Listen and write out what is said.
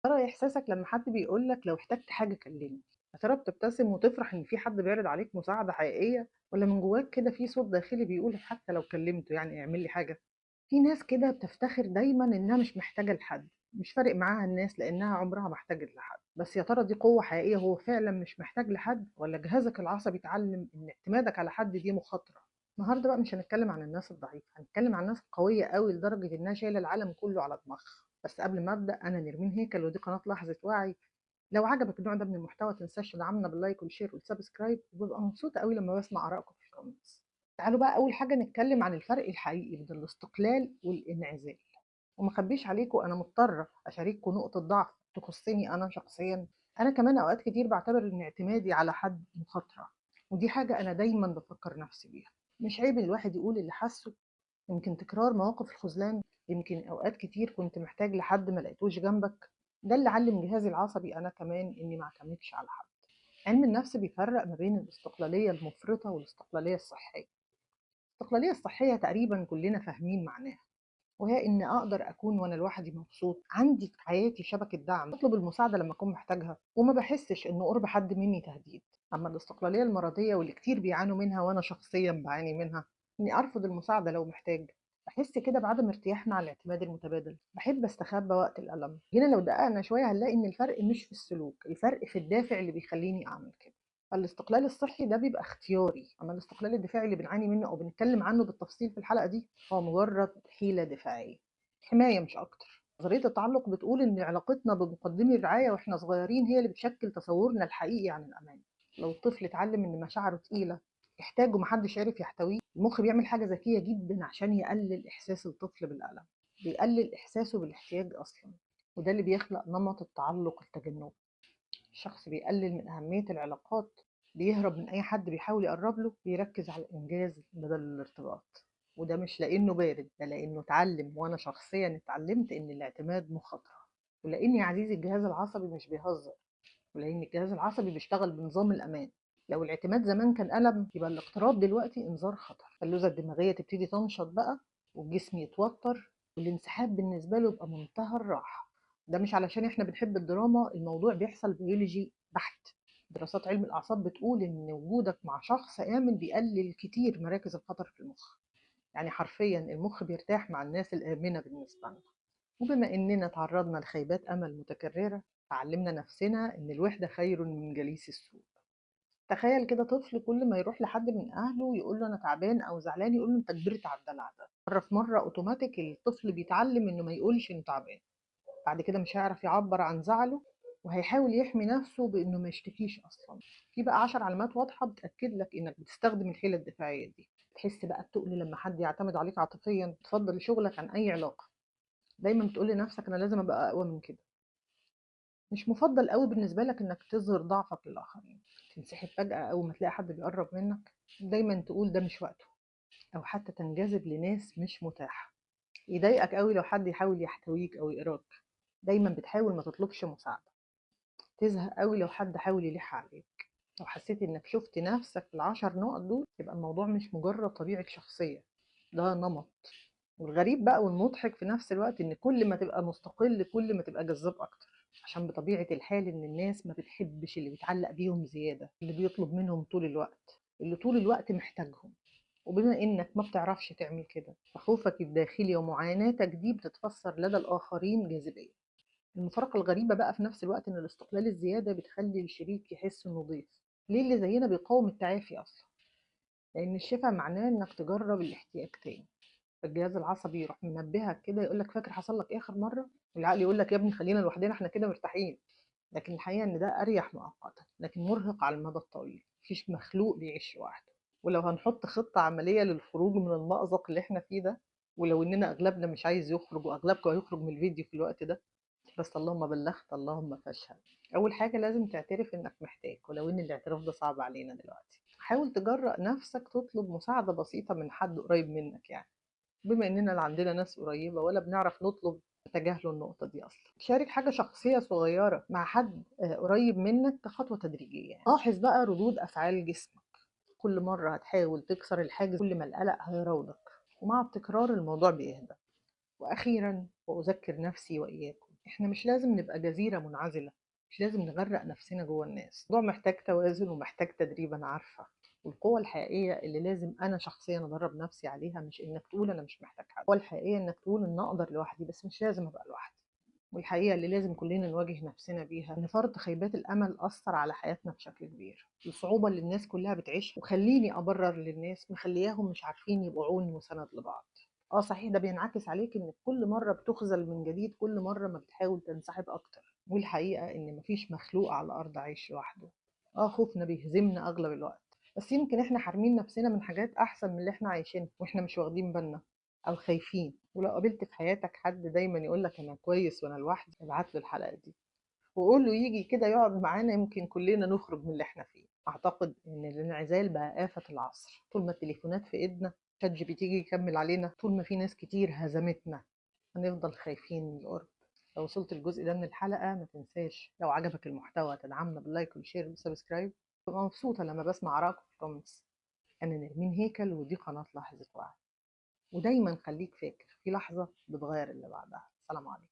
ترى إحساسك لمّا حد بيقول لك لو احتجت حاجة كلمني، يا ترى بتبتسم وتفرح إن في حد بيعرض عليك مساعدة حقيقية، والّا من جواك كده في صوت داخلي بيقول حتى لو كلمته يعني اعمل لي حاجة؟ في ناس كده بتفتخر دايمًا إنها مش محتاجة لحد، مش فارق معاها الناس لإنها عمرها ما احتاجت لحد، بس يا ترى دي قوة حقيقية هو فعلًا مش محتاج لحد، والّا جهازك العصبي اتعلم إن اعتمادك على حد دي مخاطرة؟ النهارده بقى مش هنتكلم عن الناس الضعيفة، هنتكلم عن الناس القوية أوي لدرجة إنها شايلة العالم كله على دماغها. بس قبل ما أبدأ أنا نرمين هيكل ودي قناة لحظة وعي. لو عجبك النوع ده من المحتوى تنساش تدعمنا باللايك والشير والسبسكرايب، وببقى مبسوطة أوي لما بسمع آرائكم في الكومنتس. تعالوا بقى أول حاجة نتكلم عن الفرق الحقيقي بين الاستقلال والانعزال. وما اخبيش عليكم أنا مضطرة أشارككم نقطة ضعف تخصني أنا شخصيا. أنا كمان أوقات كتير بعتبر إن اعتمادي على حد مخاطرة، ودي حاجة أنا دايما بفكر نفسي بيها. مش عيب الواحد يقول اللي حاسه؟ يمكن تكرار مواقف الخذلان، يمكن أوقات كتير كنت محتاج لحد ما لقيتوش جنبك. ده اللي علم جهازي العصبي أنا كمان إني ما اعتمدش على حد. علم النفس بيفرق ما بين الاستقلالية المفرطة والاستقلالية الصحية. الاستقلالية الصحية تقريبا كلنا فاهمين معناها، وهي إن أقدر أكون وأنا لوحدي مبسوط، عندي في حياتي شبكة دعم، أطلب المساعدة لما أكون محتاجها وما بحسش إن قرب حد مني تهديد. أما الاستقلالية المرضية واللي كتير بيعانوا منها وأنا شخصيا بعاني منها، إني أرفض المساعدة لو محتاج. بحس كده بعدم ارتياح مع الاعتماد المتبادل، بحب استخبى وقت الألم. هنا لو دققنا شوية هنلاقي إن الفرق مش في السلوك، الفرق في الدافع اللي بيخليني أعمل كده. فالاستقلال الصحي ده بيبقى اختياري، أما الاستقلال الدفاعي اللي بنعاني منه أو بنتكلم عنه بالتفصيل في الحلقة دي هو مجرد حيلة دفاعية، حماية مش أكتر. نظرية التعلق بتقول إن علاقتنا بمقدمي الرعاية وإحنا صغيرين هي اللي بتشكل تصورنا الحقيقي عن الأمان. لو الطفل اتعلم إن مشاعره تقيلة، يحتاج ومحدش عارف يحتويه، المخ بيعمل حاجة ذكية جدا عشان يقلل إحساس الطفل بالألم، بيقلل إحساسه بالاحتياج أصلا. وده اللي بيخلق نمط التعلق التجنبي. الشخص بيقلل من أهمية العلاقات، بيهرب من أي حد بيحاول يقرب له، بيركز على الإنجاز بدل الارتباط. وده مش لأنه بارد، ده لأنه اتعلم، وأنا شخصيا اتعلمت إن الاعتماد مخاطرة. ولأن يا عزيزي الجهاز العصبي مش بيهزر، ولأن الجهاز العصبي بيشتغل بنظام الأمان. لو الاعتماد زمان كان ألم، يبقى الاقتراب دلوقتي إنذار خطر. اللوزة الدماغية تبتدي تنشط بقى، والجسم يتوتر، والانسحاب بالنسبة له يبقى منتهى الراحة. ده مش علشان احنا بنحب الدراما، الموضوع بيحصل بيولوجي بحت. دراسات علم الأعصاب بتقول إن وجودك مع شخص آمن بيقلل كتير مراكز الخطر في المخ. يعني حرفيا المخ بيرتاح مع الناس الآمنة بالنسبة لنا. وبما إننا تعرضنا لخيبات أمل متكررة، علمنا نفسنا إن الوحدة خير من جليس السوء. تخيل كده طفل كل ما يروح لحد من أهله يقول له أنا تعبان أو زعلان، يقول له أنت كبرت على الدلع ده. مرة في مرة أوتوماتيك الطفل بيتعلم إنه ما يقولش إنه تعبان. بعد كده مش هيعرف يعبر عن زعله، وهيحاول يحمي نفسه بإنه ما يشتكيش أصلا. في بقى 10 علامات واضحة بتأكد لك إنك بتستخدم الحيلة الدفاعية دي. تحس بقى بتقل لما حد يعتمد عليك عاطفيا، تفضل شغلك عن أي علاقة. دايما بتقول لنفسك أنا لازم أبقى أقوى من كده. مش مفضل قوي بالنسبة لك إنك تظهر ضعفك للآخرين. تنسحب فجأة أول ما تلاقي حد بيقرب منك. دايما تقول ده مش وقته، أو حتى تنجذب لناس مش متاحة. يضايقك قوي لو حد يحاول يحتويك أو يقراك. دايما بتحاول ما تطلبش مساعدة. تزهق قوي لو حد حاول يلح عليك. لو حسيت إنك شفت نفسك في العشر نقط دول، يبقى الموضوع مش مجرد طبيعة شخصية، ده نمط. والغريب بقى والمضحك في نفس الوقت إن كل ما تبقى مستقل كل ما تبقى جذاب أكتر. عشان بطبيعة الحال إن الناس ما بتحبش اللي بيتعلق بيهم زيادة، اللي بيطلب منهم طول الوقت، اللي طول الوقت محتاجهم. وبما إنك ما بتعرفش تعمل كده، فخوفك الداخلي ومعاناتك دي بتتفسر لدى الآخرين جاذبية. المفارقة الغريبة بقى في نفس الوقت إن الاستقلال الزيادة بتخلي الشريك يحس إنه ضيف. ليه اللي زينا بيقاوم التعافي أصلا؟ لأن الشفا معناه إنك تجرب الاحتياج تاني. الجهاز العصبي يروح منبهك كده، يقول لك فاكر حصل لك ايه اخر مره؟ والعقل يقول لك يا ابني خلينا لوحدنا احنا كده مرتاحين. لكن الحقيقه ان ده اريح مؤقتا لكن مرهق على المدى الطويل. مفيش مخلوق بيعيش لوحده. ولو هنحط خطه عمليه للخروج من المأزق اللي احنا فيه ده، ولو اننا اغلبنا مش عايز يخرج واغلبكم هيخرج من الفيديو في الوقت ده، بس اللهم بلغت اللهم فاشهد. اول حاجه لازم تعترف انك محتاج، ولو ان الاعتراف ده صعب علينا دلوقتي. حاول تجرأ نفسك تطلب مساعده بسيطه من حد قريب منك يعني. بما إننا لا عندنا ناس قريبة ولا بنعرف نطلب، تجاهلوا النقطة دي أصلا. شارك حاجة شخصية صغيرة مع حد قريب منك كخطوة تدريجية يعني. لاحظ بقى ردود أفعال جسمك. كل مرة هتحاول تكسر الحاجز كل ما القلق هيراودك، ومع التكرار الموضوع بيهدى. وأخيرا وأذكر نفسي وإياكم إحنا مش لازم نبقى جزيرة منعزلة، مش لازم نغرق نفسنا جوه الناس. الموضوع محتاج توازن ومحتاج تدريب، أنا عارفة. والقوة الحقيقية اللي لازم أنا شخصيا أدرب نفسي عليها مش إنك تقول أنا مش محتاج حد، القوة الحقيقية إنك تقول إن أقدر لوحدي، بس مش لازم أبقى لوحدي. والحقيقة اللي لازم كلنا نواجه نفسنا بيها إن فرط خيبات الأمل أثر على حياتنا بشكل كبير. الصعوبة اللي الناس كلها بتعيشها وخليني أبرر للناس مخلياهم مش عارفين يبقوا عون وسند لبعض. اه صحيح، ده بينعكس عليك انك كل مرة بتخذل من جديد، كل مرة ما بتحاول تنسحب اكتر. والحقيقة ان مفيش مخلوق على الارض عايش لوحده. اه خوفنا بيهزمنا اغلب الوقت، بس يمكن احنا حارمين نفسنا من حاجات احسن من اللي احنا عايشينها واحنا مش واخدين بالنا او خايفين. ولو قابلت في حياتك حد دايما يقولك انا كويس وانا لوحدي، ابعت له الحلقة دي وقول له يجي كده يقعد معانا، يمكن كلنا نخرج من اللي احنا فيه. اعتقد ان الانعزال بقى آفة العصر. طول ما التليفونات في ايدنا، شات جي بي تي يجي يكمل علينا، طول ما في ناس كتير هزمتنا، هنفضل خايفين من القرب. لو وصلت الجزء ده من الحلقة ما تنساش لو عجبك المحتوى تدعمنا باللايك والشير والسبسكرايب. ببقى مبسوطة لما بسمع آرائكم في الكومنتس. أنا نرمين هيكل ودي قناة لحظة وعي. ودايما خليك فاكر في لحظة بتغير اللي بعدها. سلام عليكم.